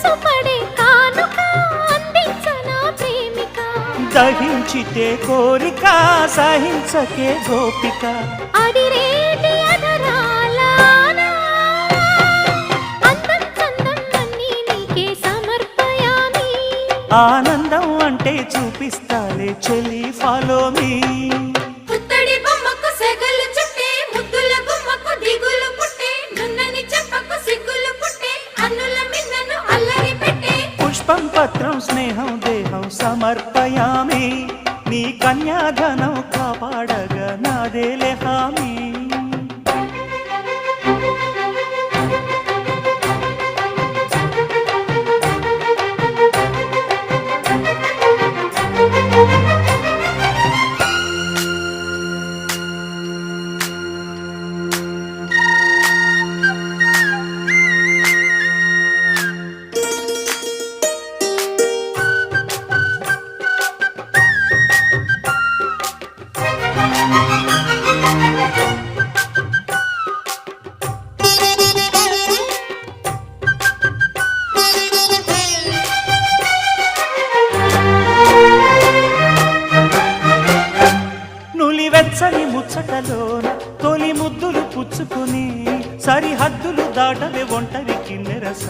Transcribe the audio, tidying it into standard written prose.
మనసు పడే కానుక అందించనా ప్రేమిక దహించితే కోరిక సహించకే గోపిక అడిరేటి అధరాల అందం చందం అన్నీ నీకే సమర్పయామి ఆనందం అంటే చూపిస్తాలే చెలి ఫాలో మీ పుత్తడి బొమ్మకు సెగలు చుట్టే ముద్దుల గుమ్మకు దిగులు పుట్టే నున్నని చెప్పకు సిగ్గులు పుట్టే అన్నుల మిన్నను అల్లరి పెట్టే పుష్పం పత్రం స్నేహం దేహం సమర్పయామి నీ కన్యాధనం కాపాడగా నాదేలే హామీ వెచ్చని ముచ్చటలోన తొలి ముద్దులు పుచ్చుకుని సరిహద్దులు దాటవే ఒంటరి కిన్నెరస